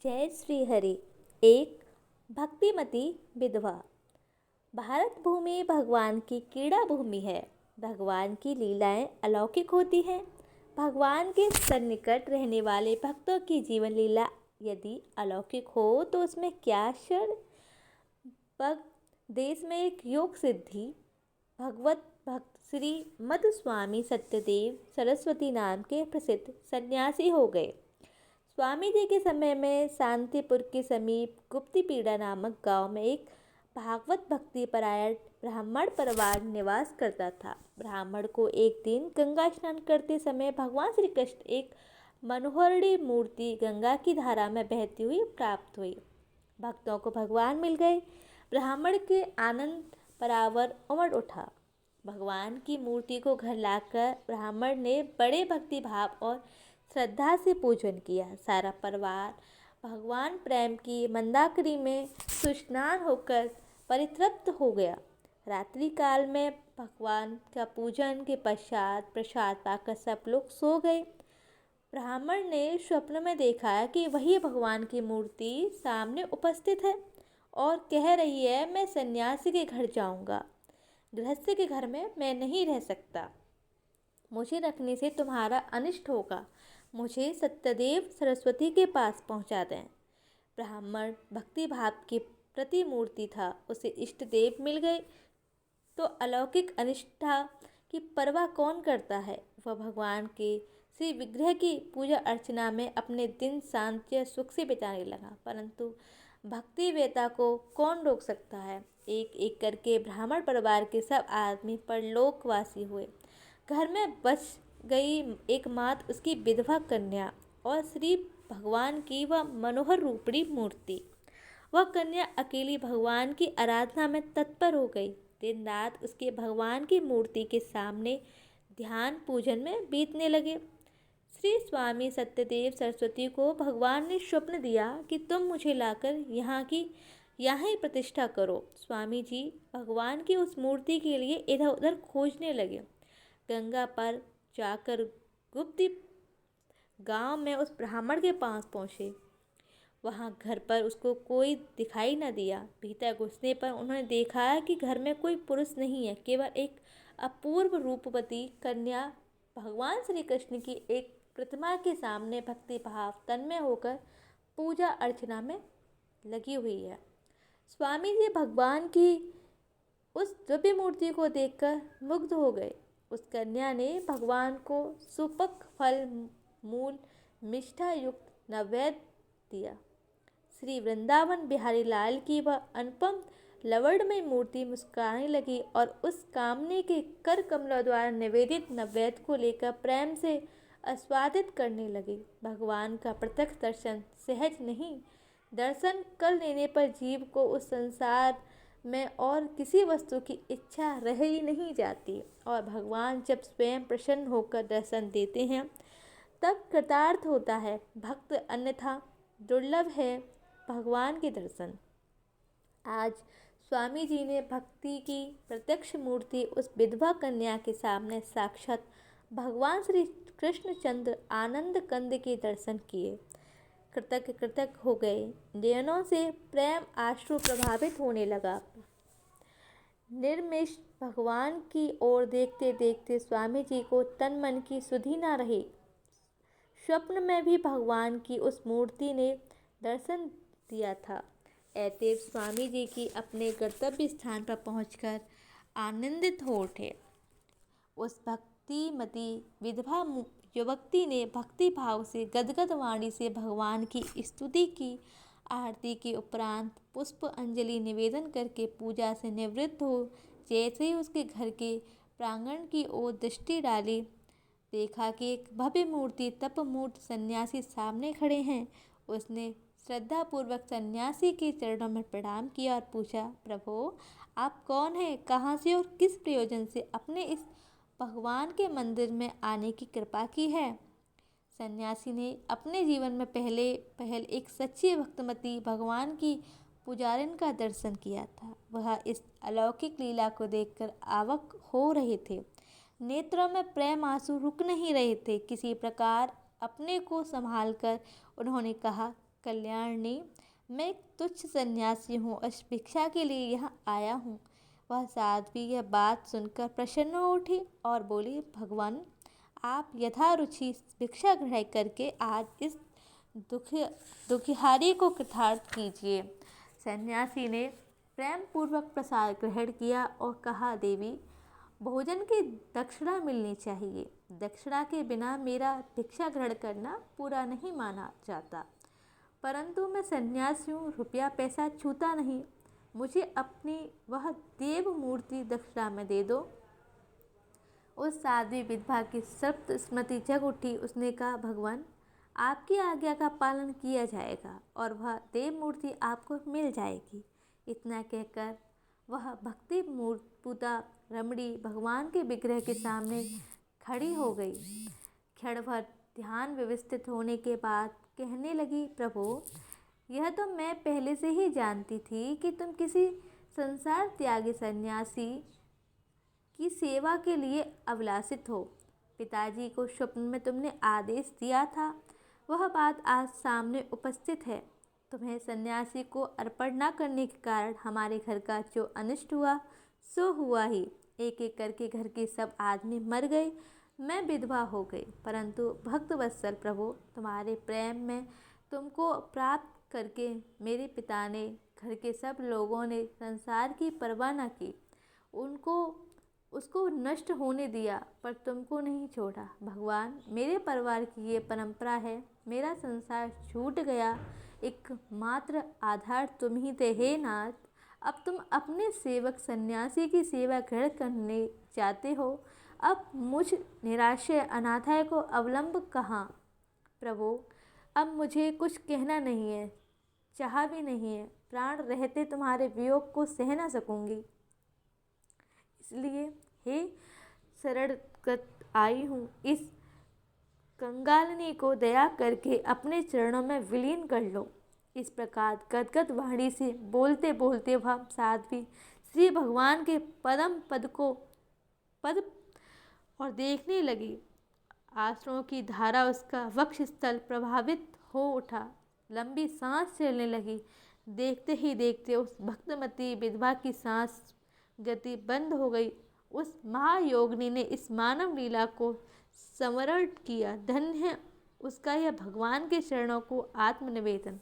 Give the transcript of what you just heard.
जय श्री हरि। एक भक्तिमती विधवा। भारत भूमि भगवान की क्रीड़ा भूमि है। भगवान की लीलाएं अलौकिक होती हैं। भगवान के सन्निकट रहने वाले भक्तों की जीवन लीला यदि अलौकिक हो तो उसमें क्या आश्चर्य। देश में एक योग सिद्धि भगवत भक्त श्री मधुस्वामी सत्यदेव सरस्वती नाम के प्रसिद्ध सन्यासी हो गए। स्वामी जी के समय में शांतिपुर के समीप गुप्तीपीड़ा नामक गांव में एक भागवत भक्ति परायण ब्राह्मण परिवार निवास करता था। ब्राह्मण को एक दिन गंगा स्नान करते समय भगवान श्री कृष्ण एक मनोहरणी मूर्ति गंगा की धारा में बहती हुई प्राप्त हुई। भक्तों को भगवान मिल गए। ब्राह्मण के आनंद परावर उमड़ उठा। भगवान की मूर्ति को घर लाकर ब्राह्मण ने बड़े भक्ति भाव और श्रद्धा से पूजन किया। सारा परिवार भगवान प्रेम की मंदाकिनी में सुस्नान होकर परितृप्त हो गया। रात्रि काल में भगवान का पूजन के पश्चात प्रसाद पाकर सब लोग सो गए। ब्राह्मण ने स्वप्न में देखा कि वही भगवान की मूर्ति सामने उपस्थित है और कह रही है, मैं सन्यासी के घर जाऊंगा, गृहस्थ के घर में मैं नहीं रह सकता, मुझे रखने से तुम्हारा अनिष्ट होगा, मुझे सत्यदेव सरस्वती के पास पहुंचा दें। ब्राह्मण भक्ति भाव की प्रतिमूर्ति था, उसे इष्ट देव मिल गए तो अलौकिक अनिष्ठा की परवाह कौन करता है। वह भगवान के श्री विग्रह की पूजा अर्चना में अपने दिन शांति सुख से बिताने लगा, परंतु भक्ति वेता को कौन रोक सकता है। एक एक करके ब्राह्मण परिवार के सब आदमी परलोकवासी हुए। घर में बच गई एकमात्र उसकी विधवा कन्या और श्री भगवान की वह मनोहर रूपड़ी मूर्ति। वह कन्या अकेली भगवान की आराधना में तत्पर हो गई। दिन रात उसके भगवान की मूर्ति के सामने ध्यान पूजन में बीतने लगे। श्री स्वामी सत्यदेव सरस्वती को भगवान ने स्वप्न दिया कि तुम मुझे लाकर यहाँ ही प्रतिष्ठा करो। स्वामी जी भगवान की उस मूर्ति के लिए इधर उधर खोजने लगे। गंगा पर जाकर गुप्ती गांव में उस ब्राह्मण के पास पहुँचे। वहां घर पर उसको कोई दिखाई न दिया। भीतर घुसने पर उन्होंने देखा कि घर में कोई पुरुष नहीं है, केवल एक अपूर्व रूपवती कन्या भगवान श्री कृष्ण की एक प्रतिमा के सामने भक्ति भाव तन्मय होकर पूजा अर्चना में लगी हुई है। स्वामी जी भगवान की उस दिव्य मूर्ति को देखकर मुग्ध हो गए। उस कन्या ने भगवान को सुपक फल मूल मिष्ठा युक्त नैवेद्य दिया। श्री वृंदावन बिहारी लाल की वह अनुपम लवणमयी मूर्ति मुस्कुराने लगी और उस कामने के कर कमलों द्वारा निवेदित नैवेद्य को लेकर प्रेम से आस्वादित करने लगी। भगवान का प्रत्यक्ष दर्शन सहज नहीं। दर्शन कर लेने पर जीव को उस संसार में और किसी वस्तु की इच्छा रह ही नहीं जाती और भगवान जब स्वयं प्रसन्न होकर दर्शन देते हैं तब कृतार्थ होता है। भक्त अन्यथा दुर्लभ है भगवान के दर्शन। आज स्वामी जी ने भक्ति की प्रत्यक्ष मूर्ति उस विधवा कन्या के सामने साक्षात भगवान श्री कृष्णचंद्र आनंद कंद के दर्शन किए। कृतज्ञ हो गए। नयनों से प्रेम आश्रु प्रभावित होने लगा। निर्मिष भगवान की ओर देखते देखते स्वामी जी को तन मन की सुधि न रही। स्वप्न में भी भगवान की उस मूर्ति ने दर्शन दिया था। अतएव स्वामी जी की अपने गंतव्य स्थान पर पहुंचकर आनंदित हो उठे। उस भक्तिमती विधवा युवती ने भक्ति भाव से गदगद वाणी से भगवान की स्तुति की। आरती के उपरांत पुष्प अंजलि निवेदन करके पूजा से निवृत्त हो जैसे ही उसके घर के प्रांगण की ओर दृष्टि डाली, देखा कि एक भव्य मूर्ति तपमूर्त सन्यासी सामने खड़े हैं। उसने श्रद्धापूर्वक सन्यासी के चरणों में प्रणाम किया और पूछा, प्रभु आप कौन हैं, कहाँ से और किस प्रयोजन से अपने इस भगवान के मंदिर में आने की कृपा की है। सन्यासी ने अपने जीवन में पहल एक सच्ची भक्तिमती भगवान की पुजारिन का दर्शन किया था। वह इस अलौकिक लीला को देखकर आवक हो रहे थे। नेत्रों में प्रेम आंसू रुक नहीं रहे थे। किसी प्रकार अपने को संभालकर उन्होंने कहा, कल्याणी, मैं एक तुच्छ सन्यासी हूँ और भिक्षा के लिए यहाँ आया हूँ। वह साध्वी यह बात सुनकर प्रसन्न हो उठी और बोली, भगवान, आप यथारुचि भिक्षा ग्रहण करके आज इस दुखिहारी को कृतार्थ कीजिए। सन्यासी ने प्रेम पूर्वक प्रसाद ग्रहण किया और कहा, देवी, भोजन की दक्षिणा मिलनी चाहिए। दक्षिणा के बिना मेरा भिक्षा ग्रहण करना पूरा नहीं माना जाता, परंतु मैं सन्यासी हूँ, रुपया पैसा छूता नहीं। मुझे अपनी वह देव मूर्ति दक्षिणा में दे दो। उस साध्वी विधवा की सप्त स्मृति जग उठी। उसने कहा, भगवान, आपकी आज्ञा का पालन किया जाएगा और वह देव मूर्ति आपको मिल जाएगी। इतना कहकर वह भक्ति पूता रमणी भगवान के विग्रह के सामने खड़ी हो गई। क्षण भर ध्यान व्यवस्थित होने के बाद कहने लगी, प्रभु, यह तो मैं पहले से ही जानती थी कि तुम किसी संसार त्यागी सन्यासी की सेवा के लिए अभिलाषित हो। पिताजी को स्वप्न में तुमने आदेश दिया था, वह बात आज सामने उपस्थित है। तुम्हें सन्यासी को अर्पण न करने के कारण हमारे घर का जो अनिष्ट हुआ सो हुआ ही। एक एक करके घर के सब आदमी मर गए, मैं विधवा हो गई, परंतु भक्त वत्सल प्रभु, तुम्हारे प्रेम में तुमको प्राप्त करके मेरे पिता ने, घर के सब लोगों ने संसार की परवाह न की, उसको नष्ट होने दिया, पर तुमको नहीं छोड़ा। भगवान, मेरे परिवार की ये परंपरा है, मेरा संसार छूट गया, एकमात्र आधार तुम ही थे। हे नाथ, अब तुम अपने सेवक सन्यासी की सेवा ग्रहण करने जाते हो, अब मुझ निराश्रय अनाथाय को अवलंब कहाँ। प्रभु, अब मुझे कुछ कहना नहीं है, चाह भी नहीं है। प्राण रहते तुम्हारे वियोग को सह न सकूंगी, इसलिए हे शरणगत आई हूँ। इस कंगालिनी को दया करके अपने चरणों में विलीन कर लो। इस प्रकार गदगद वाणी से बोलते बोलते वह साध्वी श्री भगवान के पद पद और देखने लगी। आंसुओं की धारा उसका वक्ष स्थल प्रभावित हो उठा, लंबी सांस चलने लगी। देखते ही देखते उस भक्तमती विधवा की सांस गति बंद हो गई। उस महायोगिनी ने इस मानव लीला को स्मरण किया। धन्य है उसका यह भगवान के चरणों को आत्मनिवेदन।